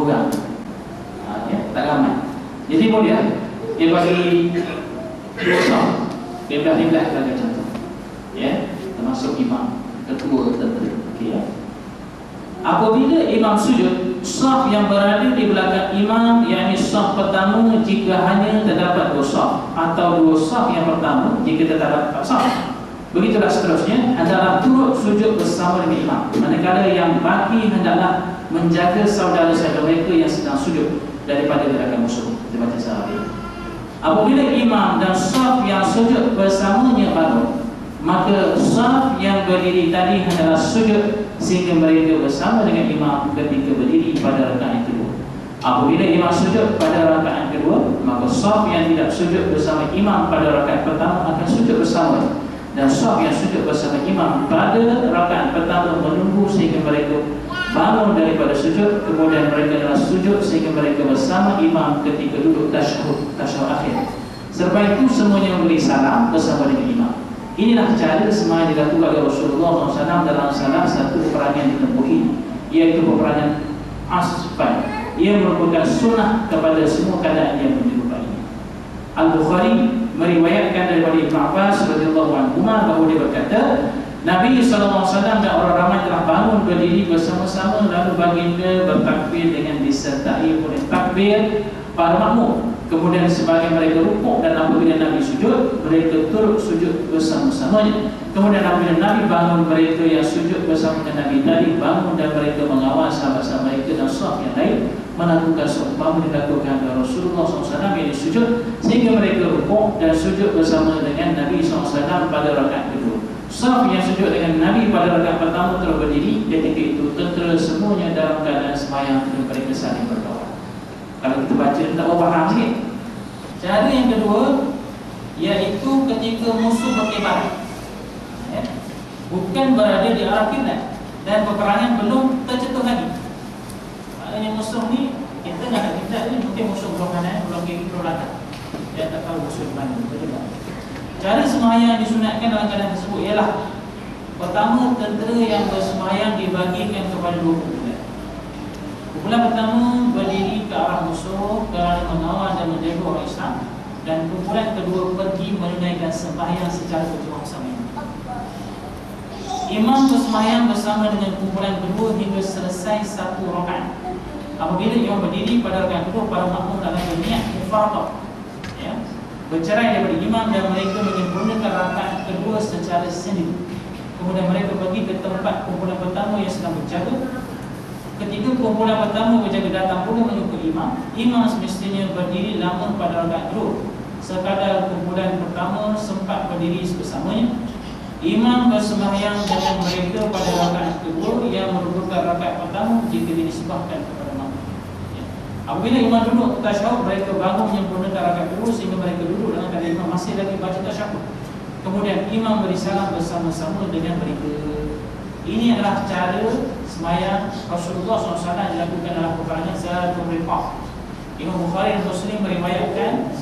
orang. Ya, tak ramai. Jadi boleh dia bagi 2 saf, 15 kata contoh. Ya, termasuk imam, ketua tentera. Okey ya. Apabila imam sujud, saf yang berada di belakang imam, yakni saf pertama jika hanya terdapat 2 saf, atau 2 saf yang pertama jika terdapat 4 saf. Begitulah seterusnya, adalah turut sujud bersama dengan imam. Manakala yang baki hendaklah menjaga saudara-saudara mereka yang sedang sujud daripada gerakan musuh. Kita baca sahabat. Apabila imam dan saf yang sujud bersamanya bangun, maka saf yang berdiri tadi hendaklah sujud sehingga mereka bersama dengan imam ketika berdiri pada rakaat kedua. Apabila imam sujud pada rakaat kedua, maka saf yang tidak sujud bersama imam pada rakaat pertama akan sujud bersama, dan saf yang sujud bersama imam pada rakaat pertama menunggu sehingga mereka bangun daripada sujud, kemudian mereka adalah sujud sehingga mereka bersama imam ketika duduk tasyahud akhir. Selepas itu semuanya memberi salam bersama dengan imam. Inilah cara sembahyang dilakukan oleh Rasulullah SAW dalam salah satu peperangan ditempuhi, iaitu peperangan Asfan. Ia merupakan sunnah kepada semua keadaan yang menyerupainya. Al-Bukhari meriwayatkan daripada Ibn Abbas radhiyallahu anhu bahawa dia berkata, Nabi SAW dan orang ramai telah bangun berdiri bersama-sama, lalu baginda bertakbir dengan disertai oleh takbir para makmum. Kemudian sebagian mereka rukuk, dan apabila Nabi sujud, mereka turut sujud bersama-samanya. Kemudian apabila Nabi bangun, mereka yang sujud bersama dengan Nabi tadi bangun, dan mereka mengawal sahabat-sahabat mereka dan saf yang lain melakukan seumpama dilakukan oleh Rasulullah SAW yang sujud, sehingga mereka rukuk dan sujud bersama dengan Nabi SAW pada rakaat kedua. Saf yang sujud dengan Nabi pada rakaat pertama terus berdiri. Ketika itu tentera semuanya dalam keadaan sembahyang dan mereka saling berdoa. Kalau kita baca tak faham sikit. Cara yang kedua, iaitu ketika musuh berkebal, ya, bukan berada di arah kiblat dan peperangan belum tercetus lagi. Maknanya musuh ni, kita nak ada kiblat ni, mungkin musuh belum kanan, belum kiri, belum belakang. Dia tak tahu musuh di mana. Cara sembahyang yang disunatkan dalam keadaan tersebut ialah, pertama, tentera yang bersembahyang dibagikan kepada 2 kumpulan. Kumpulan pertama berdiri ke arah musuh kerana mengawal dan menjaga orang Islam, dan kumpulan kedua pergi menunaikan sembahyang secara bersama-sama. Imam bersembahyang bersama dengan kumpulan kedua hingga selesai 1 rakaat. Apabila imam berdiri pada rakaat kedua, para makmum dalam berniat mufaraqah, ya, bercerai daripada imam, dan mereka menyempurnakan rakaat kedua secara sendiri. Kemudian mereka pergi ke tempat kumpulan pertama yang sedang berjaga. Ketika kumpulan pertama berjaga datang pula mengikut imam, imam semestinya berdiri lama pada rakaat kedua, sekadar kumpulan pertama sempat berdiri bersamanya. Imam bersembahyang dengan mereka pada rakaat kedua yang merupakan rakaat pertama jika dinisbahkan kepada makmum. Ya. Apabila imam duduk tasyahud, mereka bangun menyempurnakan rakaat kedua sehingga mereka duduk dengan keadaan imam masih lagi baca tasyahud. Kemudian imam beri salam bersama-sama dengan mereka. Ini adalah cara sembahyang Rasulullah SAW dilakukan dalam peperangan Zatul Riqah. Imam Bukhari dan Muslim meriwayatkan,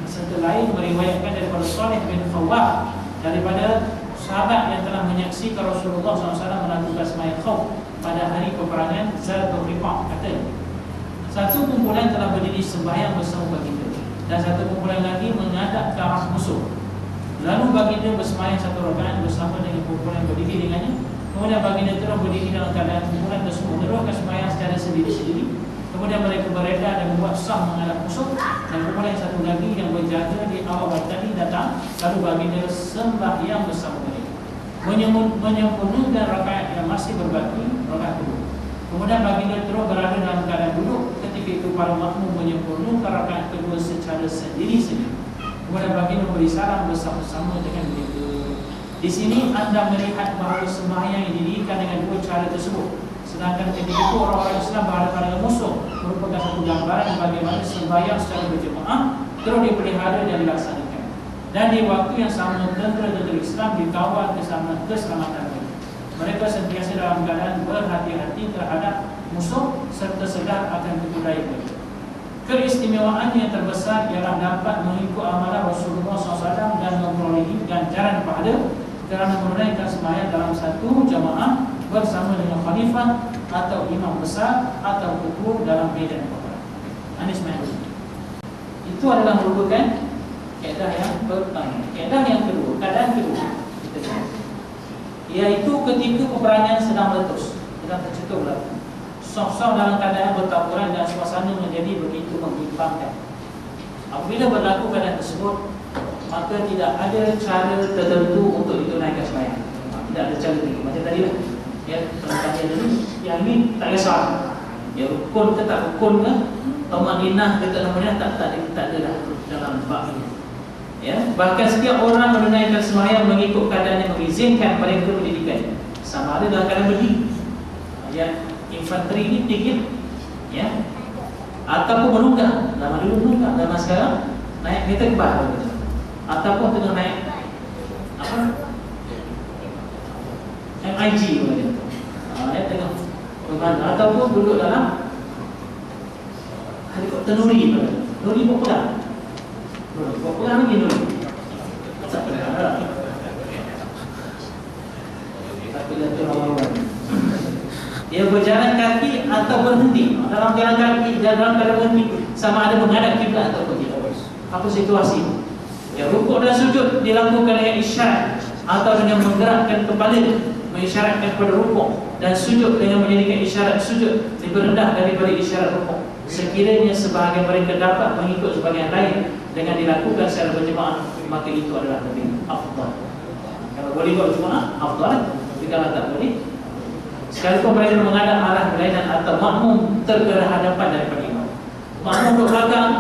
serta lain meriwayatkan daripada Salih bin Khawwah, daripada sahabat yang telah menyaksikan Rasulullah SAW melakukan sembahyang khauf pada hari peperangan Zatul Riqah. Kata, satu kumpulan telah berdiri sembahyang bersama baginda, dan satu kumpulan lagi menghadap ke arah musuh. Lalu baginda bersembahyang 1 rakaat bersama dengan kumpulan berdiri dengannya. Kemudian baginda terus berdiri dalam keadaan kumpulan tersebut meneruskan sembahyang secara sendiri-sendiri. Kemudian mereka beredar dan membuat saf menghadap musuh, dan kumpulan yang satu lagi yang berjaga di awal tadi datang. Lalu baginda sembahyang bersama mereka, menyempurnakan rakaat yang masih berbaki, rakaat kedua. Kemudian baginda terus berada dalam keadaan duduk. Ketika itu para makmum menyempurnakan rakaat kedua secara sendiri-sendiri. Kemudian baginda memberi salam bersama-sama dengan mereka. Di sini anda melihat bahawa sembahyang yang didirikan dengan 2 cara tersebut. Sedangkan ketika itu orang-orang Islam berhadapan dengan musuh merupakan satu gambaran bagaimana sembahyang secara berjemaah terus dipelihara dan dilaksanakan. Dan di waktu yang sama, tentera-tentera Islam dikawal keselamatan mereka. Mereka sentiasa dalam keadaan berhati-hati terhadap musuh serta sedar akan kebudayaan mereka. Keistimewaan yang terbesar ialah dapat mengikut amalan Rasulullah SAW dan memperolehi ganjaran pahala kerana menunaikan sembahyang dalam satu jamaah bersama dengan khalifah atau imam besar atau ketua dalam Kami dan Bapak. Ini semuanya. Itu adalah merupakan kaedah yang pertama. Kaedah yang kedua, keadaan kedua kita cakap, iaitu ketika peperangan sedang meletus, sedang tercetus berlaku. Saf-saf dalam keadaan bertaburan dan suasana menjadi begitu membimbangkan. Apabila berlaku keadaan tersebut, maka tidak ada cara tertentu untuk ditunaikan sembahyang. Tidak ada cara tertentu. Macam tadi lah, ya, tentang yang ini tak kisah. Ya, rukun ke tak rukun ke, tumaninah ke tak tumaninah, tak ada dah dalam bab ini. Ya, bahkan setiap orang menunaikan sembahyang mengikut keadaan yang mengizinkan mereka pendidikan. Sama ada dalam keadaan berdiri. Ya, infanteri ini tinggi, ya, ataupun menunggang. Lama dulu menunggang, lama sekarang naik kereta kebal, ataupun tengah naik apa? MIG macam tu. Ya, tengah bermana, ataupun duduk dalam helikopter nuri, nuri buat pedang. Buat pedang lagi nuri. Tak pedang. Tak pedang tu lawan. Dia berjalan kaki atau berhenti. Dalam jalan kaki, dalam keadaan berhenti, sama ada menghadap kiblat atau tidak. Apa situasi? Ya, rukuk dan sujud dilakukan dengan isyarat atau dengan menggerakkan kepala, mengisyaratkan kepada rukuk, dan sujud dengan menjadikan isyarat sujud lebih rendah daripada isyarat rukuk. Sekiranya sebahagian mereka dapat mengikut sebahagian lain dengan dilakukan secara berjemaah, maka itu adalah lebih afdal. Kalau boleh buat jemaah, afdal. Jika tak boleh, sekalipun mereka menghadap arah berlainan atau makmum terhadapan daripada imam. Makmum duduk belakang,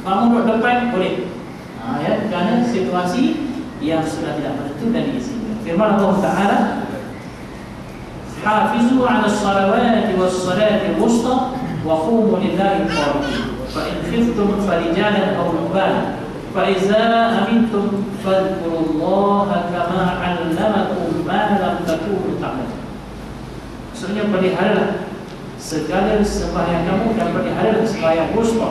makmum duduk depan, boleh. Ya, kerana situasi yang sudah tidak menentu dan diizinkan. Firman Allah Ta'ala, hafizu ala salawati was salati wusta wa qumu lillahi qanitin. Fa in khiftum farijalan aw rukbanan fa iza amintum fadhkurullaha kama 'allamakum ma lam takunu ta'lamun. Maksudnya peliharalah segala sembahyang kamu dan peliharalah sembahyang wusta,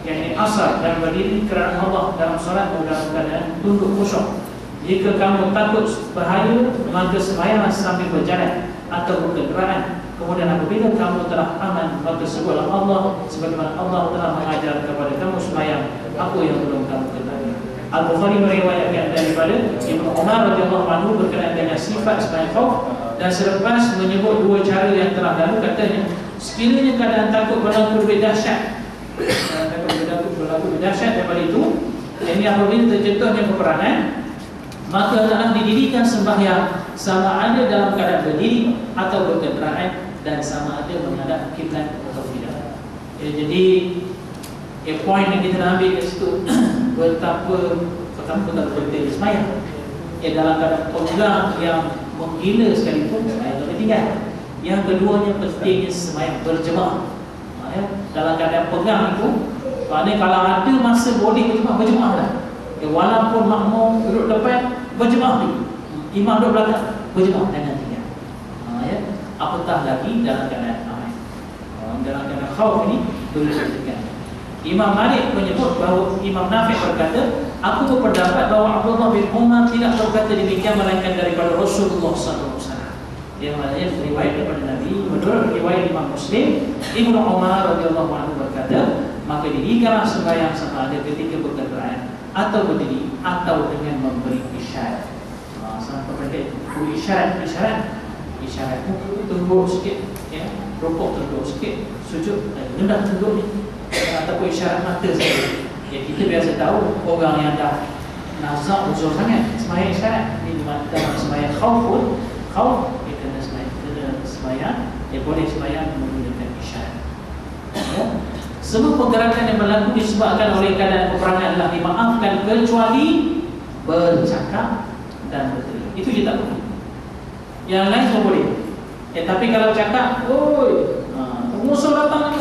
yakni asar, dan berdiri kerana Allah dalam solat dalam keadaan tunduk khusyuk. Jika kamu takut bahaya, maka sembahyanglah sambil berjalan atau berkenderaan. Kemudian apabila kamu telah aman, maka sebutlah Allah sebagaimana Allah telah mengajar kepada kamu sembahyang apa yang belum kamu ketahui. Al-Bukhari meriwayatkan daripada Ibnu Umar radhiyallahu anhu berkenaan dengan sifat sembahyang khauf, dan selepas menyebut dua cara yang telah lalu, katanya, sekiranya keadaan takut berlaku lebih dahsyat, dahsyat daripada itu, ini apabila terjatuhnya peperangan, maka adalah didirikan sembahyang sama ada dalam keadaan berdiri atau berkenderaan, dan sama ada menghadap kiblat atau tidak. Ya, jadi poin yang kita nak ambil kat situ betapa penting sembahyang. Ya, dalam keadaan pegang yang menggila sekalipun, sembahyang lebih tinggal. Yang keduanya pentingnya sembahyang berjemaah. Ya, dalam keadaan pegang itu, maknanya kalau ada masa boleh berjemaah lah. Ya, walaupun makmum duduk depan, berjemaah ni, imam duduk belakang, berjemaah dengan tinggal. Ya, apatah lagi dalam keadaan aman. Dalam keadaan khauf ini boleh dilakukan. Imam Malik menyebut bahawa Imam Nafi' berkata, aku berpendapat bahawa Abdullah bin Umar tidak berkata demikian melainkan daripada Rasulullah SAW. Yang maknanya riwayat daripada Nabi. Menurut riwayat Imam Muslim, Ibnu Umar radhiyallahu anhu berkata, maka didirikanlah sembahyang sama ada ketika berkenderaan atau berdiri atau dengan memberi isyarat. Sampai mereka beri isyarat tunduk sikit, ya, rukuk tunduk sikit, sujud rendah tunduk ni, ataupun isyarat mata saja. Ya, kita biasa tahu orang yang dah nazar uzur sangat sembahyang isyarat ni, dalam sembahyang khauf dia kena sembahyang, dia boleh sembahyang menggunakan isyarat. Ya. Semua pergerakan yang berlaku disebabkan oleh keadaan peperangan adalah dimaafkan kecuali bercakap dan berteriak. Itu je tak boleh. Yang lain semua boleh. Tapi kalau cakap, oi, musuh datang,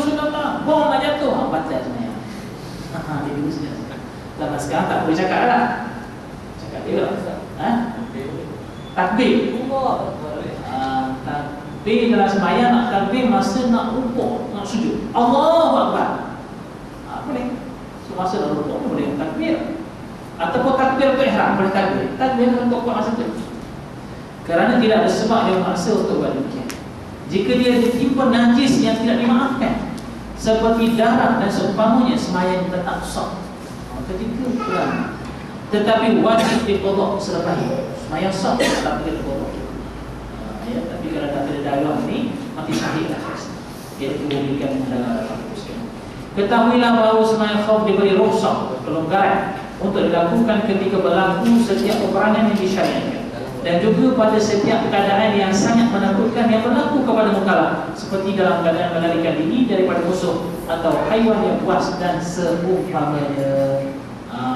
bom nak jatuh, batal sebenarnya. Dia dulu sebenarnya. Lama sekarang tak boleh cakap lah. Cakap dia lah. Takbir. Takbir dalam sembahyang, nak takbir masa nak rukuk, nak sujud. Allahu Akbar. Boleh. So masa nak rukuk boleh takbir. Ataupun takbir untuk ihram, boleh takbir. Takbir untuk masa tu. Kerana tidak ada sebab yang maksa untuk buat demikian. Jika dia ditimpa najis yang tidak dimaafkan, seperti darah dan seumpamanya sembahyang tetap sah ketika perang, tetapi wajib diqadha selepas itu. Sembahyang sah tapi kita qadha. Ya, tapi kalau tak ada darah ni mati syahid lah. Ia kemudian darah. Ketahuilah bahawa sembahyang khauf diberi rukhsah, kelonggaran untuk dilakukan ketika berlaku setiap peperangan yang disyariatkan, dan juga pada setiap keadaan yang sangat menakutkan yang berlaku kepada mukallaf, seperti dalam keadaan melarikan diri daripada musuh atau haiwan yang buas dan seumpamanya.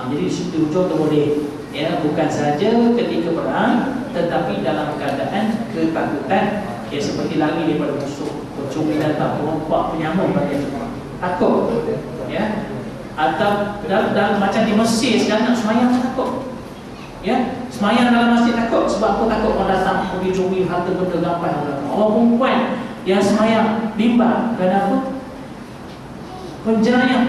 Jadi di ujung tu boleh, ya, bukan saja ketika perang, tetapi dalam keadaan ketakutan, ya, seperti lari daripada musuh, pencuri datang, perompak, penyamuk bagian semua, takut, ya, atau dalam macam di Mesir sekarang nak semayang takut, ya, semayang dalam masjid takut. Sebab apa? Takut orang datang pergi curi harta benda rampai orang. Orang perempuan yang semayang bimbang, kenapa? Penjenayah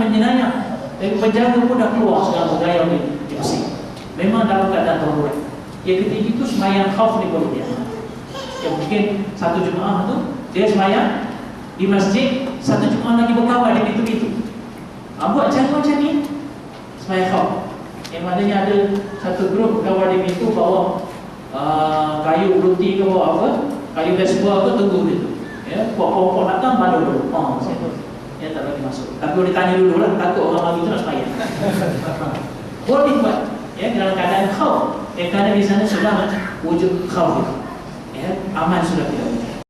dari penjara pun dah keluar sekarang bergaya di Mesir. Memang dalam keadaan darurat. Yang ketiga itu semayang khauf ni boleh dia. Ya, mungkin satu jemaah tu dia semayang di masjid, satu jemaah lagi berkawan di pintu-pintu. Buat cara macam ni semayang khauf. Yang maknanya ada satu grup berkawan di pintu, bawa kayu roti ke bawa apa, kayu vespa ke, tunggu gitu. Ya, pokok-pokok datang baru dulu. Ya, tak bagi masuk. Tapi boleh tanya dulu lah, takut orang bagi tu nak semayang. Boleh buat, ya, dalam keadaan khauf. Kerana di sana sudah wujud khauf, ya, aman sudah tidak.